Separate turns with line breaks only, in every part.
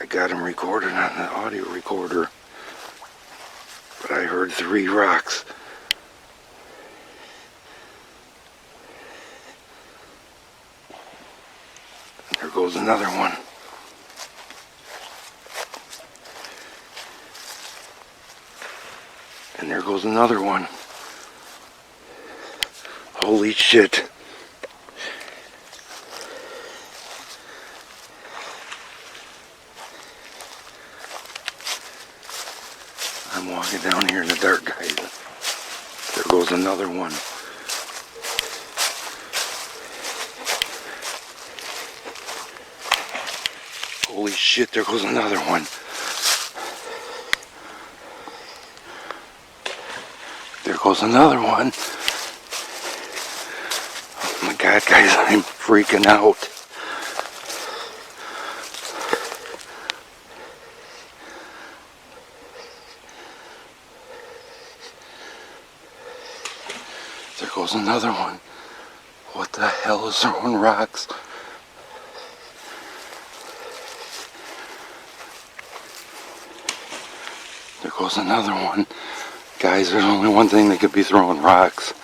I got them recorded on the audio recorder, but I heard 3 rocks. There goes another one. And there goes another one. Holy shit. I'm walking down here in the dark, guys. There goes another one. Holy shit, there goes another one. There goes another one. Oh my God, guys, I'm freaking out. There goes another one. What the hell is throwing rocks? There goes another one. Guys, there's only one thing that could be throwing rocks.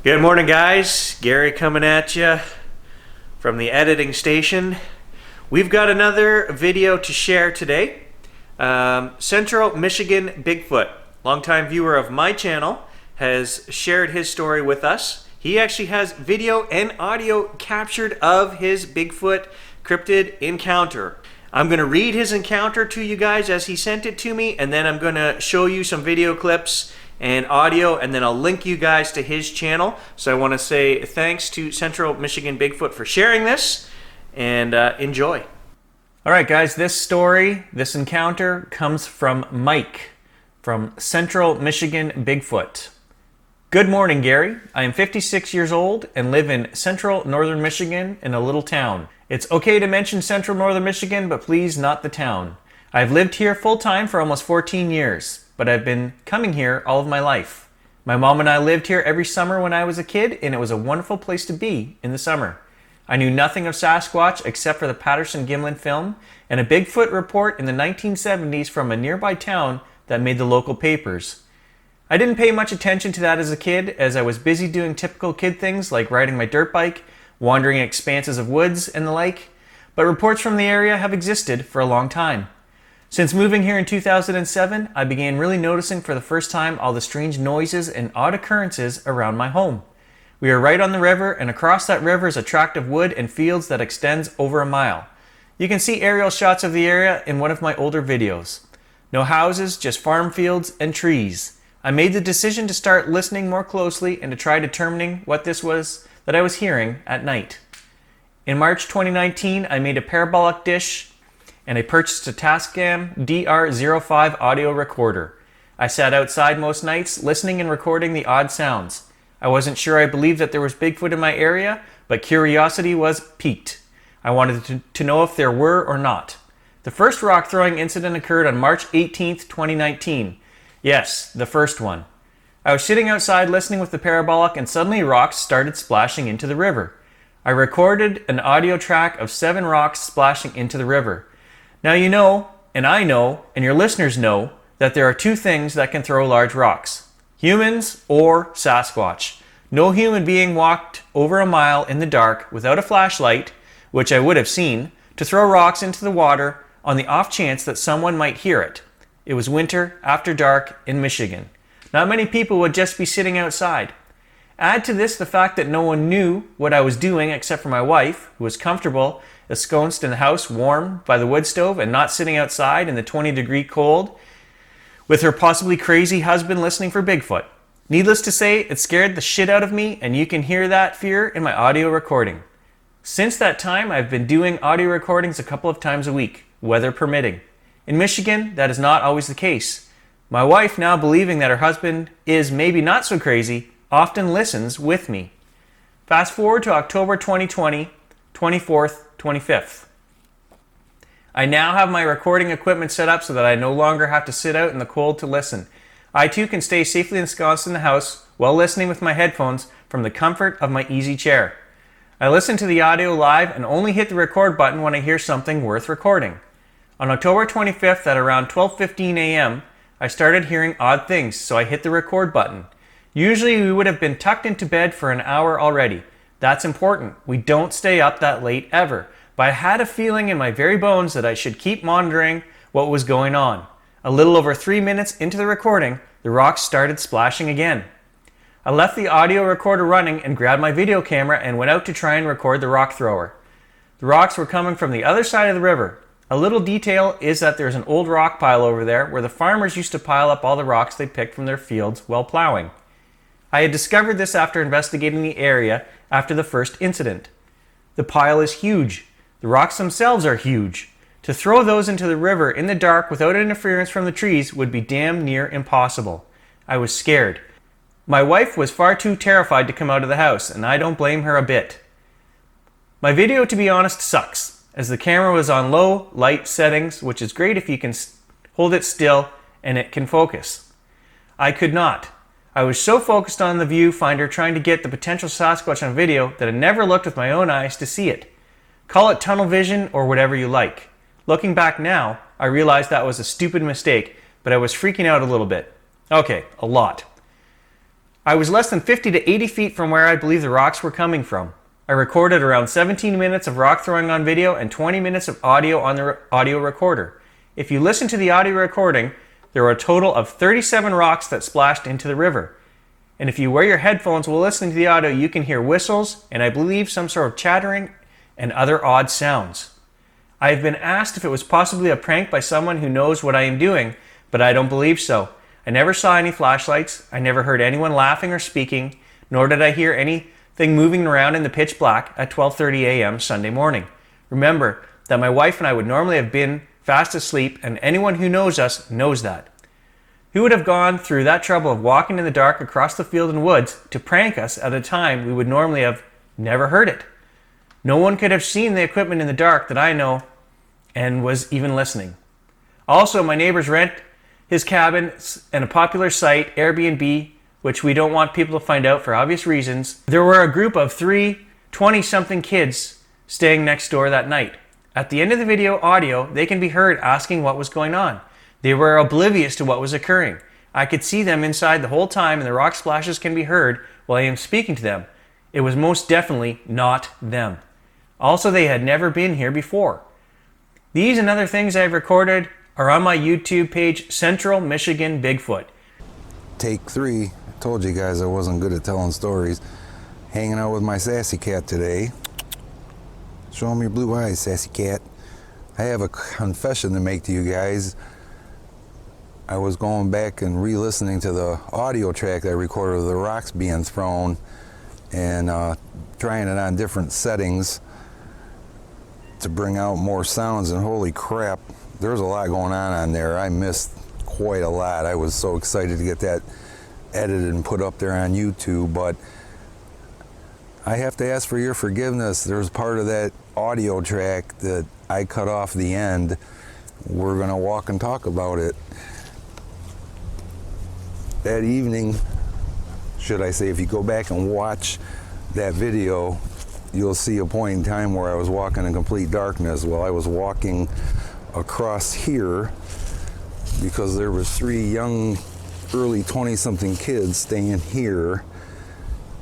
Good morning, guys. Gary coming at you from the editing station. We've got another video to share today. Central Michigan Bigfoot, longtime viewer of my channel, has shared his story with us. He actually has video and audio captured of his Bigfoot cryptid encounter. I'm going to read his encounter to you guys as he sent it to me, and then I'm going to show you some video clips and audio, and then I'll link you guys to his channel. So I want to say thanks to Central Michigan Bigfoot for sharing this, and enjoy. All right, guys, this encounter comes from Mike from Central Michigan Bigfoot. Good morning, Gary. I am 56 years old and live in central northern Michigan in a little town. It's okay to mention central northern Michigan, but please not the town. I've lived here full-time for almost 14 years, but I've been coming here all of my life. My mom and I lived here every summer when I was a kid, and it was a wonderful place to be in the summer. I knew nothing of Sasquatch except for the Patterson-Gimlin film and a Bigfoot report in the 1970s from a nearby town that made the local papers. I didn't pay much attention to that as a kid, as I was busy doing typical kid things like riding my dirt bike, wandering expanses of woods, and the like, but reports from the area have existed for a long time. Since moving here in 2007, I began really noticing for the first time all the strange noises and odd occurrences around my home. We are right on the river, and across that river is a tract of wood and fields that extends over a mile. You can see aerial shots of the area in one of my older videos. No houses, just farm fields and trees. I made the decision to start listening more closely and to try determining what this was that I was hearing at night. In March 2019, I made a parabolic dish and I purchased a Tascam DR05 audio recorder. I sat outside most nights listening and recording the odd sounds. I wasn't sure I believed that there was Bigfoot in my area, but curiosity was piqued. I wanted to know if there were or not. The first rock throwing incident occurred on March 18th, 2019. Yes, the first one. I was sitting outside listening with the parabolic and suddenly rocks started splashing into the river. I recorded an audio track of 7 rocks splashing into the river. Now you know, and I know, and your listeners know, that there are 2 things that can throw large rocks. Humans or Sasquatch. No human being walked over a mile in the dark without a flashlight, which I would have seen, to throw rocks into the water on the off chance that someone might hear it. It was winter, after dark, in Michigan. Not many people would just be sitting outside. Add to this the fact that no one knew what I was doing except for my wife, who was comfortable, ensconced in the house, warm by the wood stove, and not sitting outside in the 20-degree cold, with her possibly crazy husband listening for Bigfoot. Needless to say, it scared the shit out of me, and you can hear that fear in my audio recording. Since that time, I've been doing audio recordings a couple of times a week, weather permitting. In Michigan, that is not always the case. My wife, now believing that her husband is maybe not so crazy, often listens with me. Fast forward to October 2020, 24th, 25th. I now have my recording equipment set up so that I no longer have to sit out in the cold to listen. I too can stay safely ensconced in the house while listening with my headphones from the comfort of my easy chair. I listen to the audio live and only hit the record button when I hear something worth recording. On October 25th at around 12:15 a.m., I started hearing odd things, so I hit the record button. Usually we would have been tucked into bed for an hour already. That's important. We don't stay up that late ever. But I had a feeling in my very bones that I should keep monitoring what was going on. A little over 3 minutes into the recording, the rocks started splashing again. I left the audio recorder running and grabbed my video camera and went out to try and record the rock thrower. The rocks were coming from the other side of the river. A little detail is that there's an old rock pile over there where the farmers used to pile up all the rocks they picked from their fields while plowing. I had discovered this after investigating the area after the first incident. The pile is huge. The rocks themselves are huge. To throw those into the river in the dark without interference from the trees would be damn near impossible. I was scared. My wife was far too terrified to come out of the house, and I don't blame her a bit. My video, to be honest, sucks, as the camera was on low light settings, which is great if you can hold it still and it can focus. I could not. I was so focused on the viewfinder trying to get the potential Sasquatch on video that I never looked with my own eyes to see it. Call it tunnel vision or whatever you like. Looking back now, I realized that was a stupid mistake, but I was freaking out a little bit. Okay, a lot. I was less than 50 to 80 feet from where I believe the rocks were coming from. I recorded around 17 minutes of rock throwing on video and 20 minutes of audio on the audio recorder. If you listen to the audio recording, there were a total of 37 rocks that splashed into the river. And if you wear your headphones while listening to the audio, you can hear whistles and I believe some sort of chattering and other odd sounds. I have been asked if it was possibly a prank by someone who knows what I am doing, but I don't believe so. I never saw any flashlights, I never heard anyone laughing or speaking, nor did I hear anything moving around in the pitch black at 12:30 a.m. Sunday morning. Remember that my wife and I would normally have been fast asleep, and anyone who knows us knows that. Who would have gone through that trouble of walking in the dark across the field and woods to prank us at a time we would normally have never heard it? No one could have seen the equipment in the dark that I know and was even listening. Also, my neighbors rent his cabin and a popular site, Airbnb, which we don't want people to find out for obvious reasons. There were a group of 3 20-something kids staying next door that night. At the end of the video audio, they can be heard asking what was going on. They were oblivious to what was occurring. I could see them inside the whole time and the rock splashes can be heard while I am speaking to them. It was most definitely not them. Also, they had never been here before. These and other things I've recorded are on my YouTube page, Central Michigan Bigfoot.
Take 3. I told you guys I wasn't good at telling stories. Hanging out with my sassy cat today. Show him your blue eyes, sassy cat. I have a confession to make to you guys. I was going back and re-listening to the audio track that I recorded of the rocks being thrown and trying it on different settings to bring out more sounds, and holy crap, there's a lot going on there. I missed quite a lot. I was so excited to get that edited and put up there on YouTube, but I have to ask for your forgiveness. There's part of that audio track that I cut off the end. We're gonna walk and talk about it. That evening, should I say, if you go back and watch that video, you'll see a point in time where I was walking in complete darkness. Well, I was walking across here because there was 3 young, early 20-something kids staying here,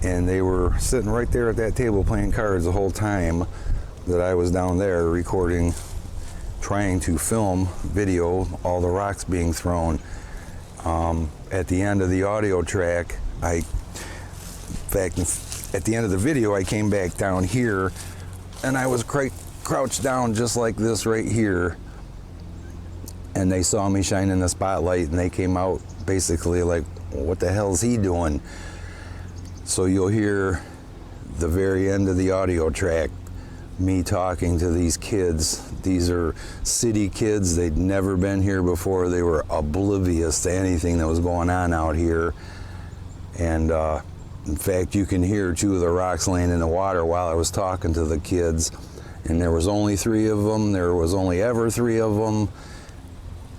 and they were sitting right there at that table playing cards the whole time that I was down there recording, trying to film video all the rocks being thrown. At the end of the audio track, at the end of the video, I came back down here and I was crouched down just like this right here, and they saw me shining the spotlight and they came out basically like, what the hell's he doing? So you'll hear the very end of the audio track, me talking to these kids. These are city kids. They'd never been here before. They were oblivious to anything that was going on out here. And in fact, you can hear 2 of the rocks laying in the water while I was talking to the kids. And there was only 3 of them. There was only ever 3 of them.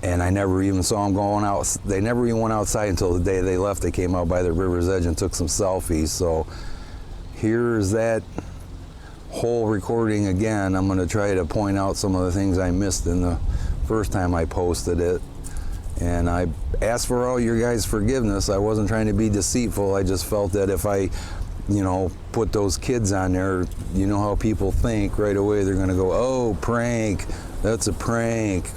and I never even saw them going out. They never even went outside until the day they left. They came out by the river's edge and took some selfies. So here's that whole recording again. I'm going to try to point out some of the things I missed in the first time I posted it. And I asked for all your guys' forgiveness. I wasn't trying to be deceitful. I just felt that if I, you know, put those kids on there, you know how people think right away. They're going to go, oh, prank. That's a prank.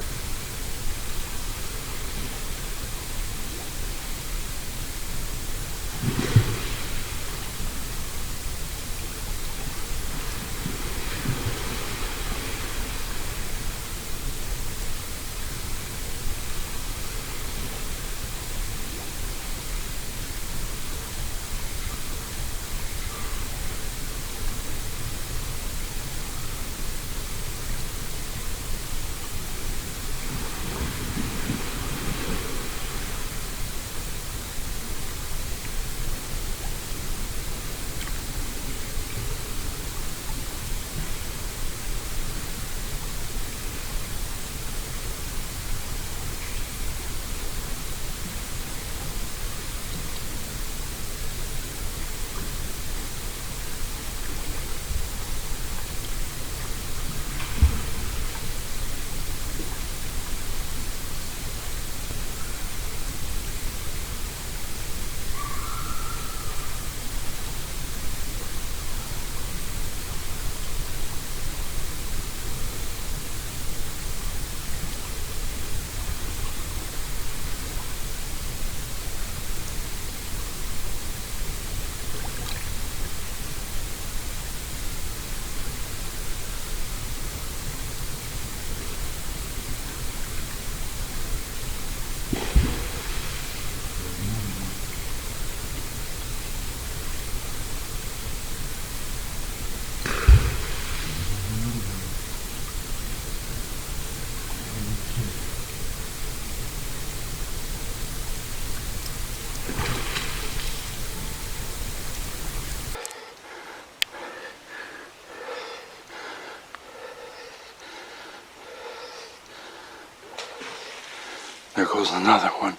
There goes another one.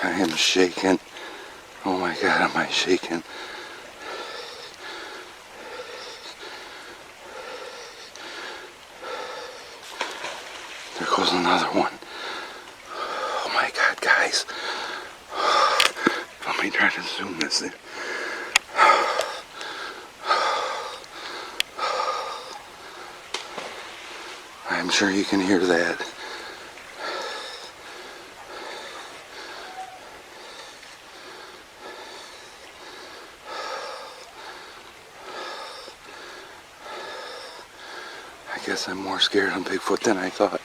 I am shaking. Oh my God, am I shaking? There goes another one. Oh my God, guys. Let me try to zoom this in. I'm sure you can hear that. I guess I'm more scared of Bigfoot than I thought.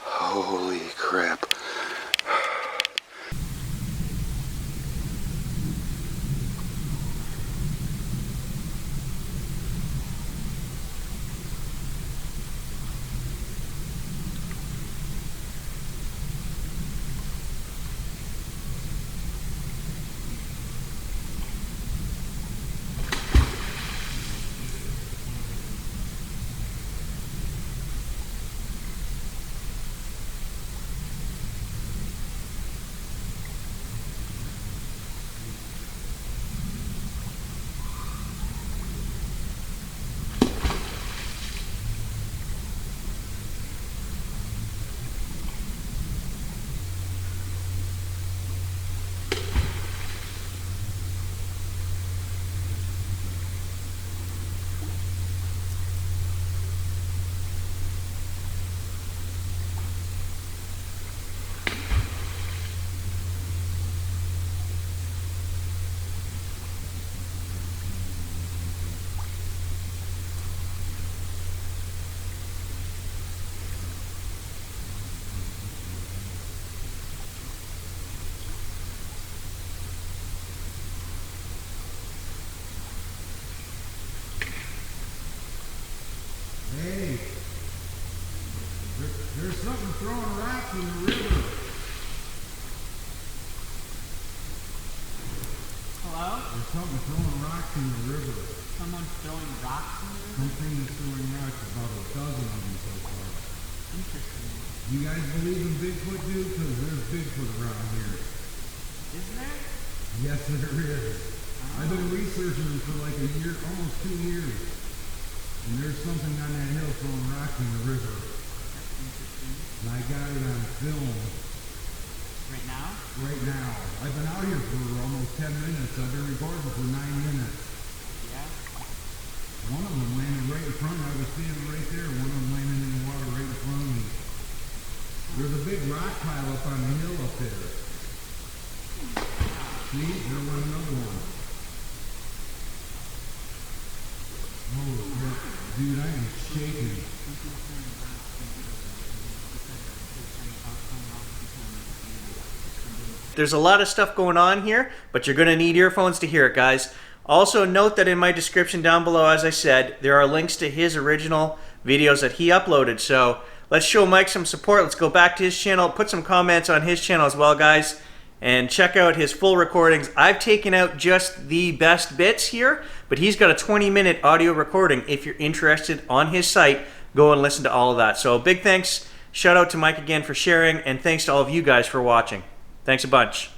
Holy crap.
Hey, there's something throwing rocks in the river.
Hello?
There's something throwing rocks in the river.
someone's throwing rocks in the river?
Something is throwing rocks, about a dozen of them so far.
Interesting.
You guys believe in Bigfoot, dude? Because there's Bigfoot around here.
Isn't there?
Yes, there is. I've been researching them for like a year, almost 2 years. And there's something on that hill throwing rocks in the river.
That's interesting.
And I got it on film
Right now?
right now. I've been out here for almost 10 minutes. I've been recording for 9 minutes.
Yeah.
One of them landed right in front. I was standing right there. One of them landed in the water right in front of me. There's a big rock pile up on the hill up there. See? There went another one. Oh, crap. Dude, I am shaking.
There's a lot of stuff going on here, but you're going to need earphones to hear it, guys. Also, note that in my description down below, as I said, there are links to his original videos that he uploaded. So let's show Mike some support. Let's go back to his channel, put some comments on his channel as well, guys, and check out his full recordings. I've taken out just the best bits here, but he's got a 20-minute audio recording. If you're interested, on his site, go and listen to all of that. So big thanks, shout out to Mike again for sharing, and thanks to all of you guys for watching. Thanks a bunch.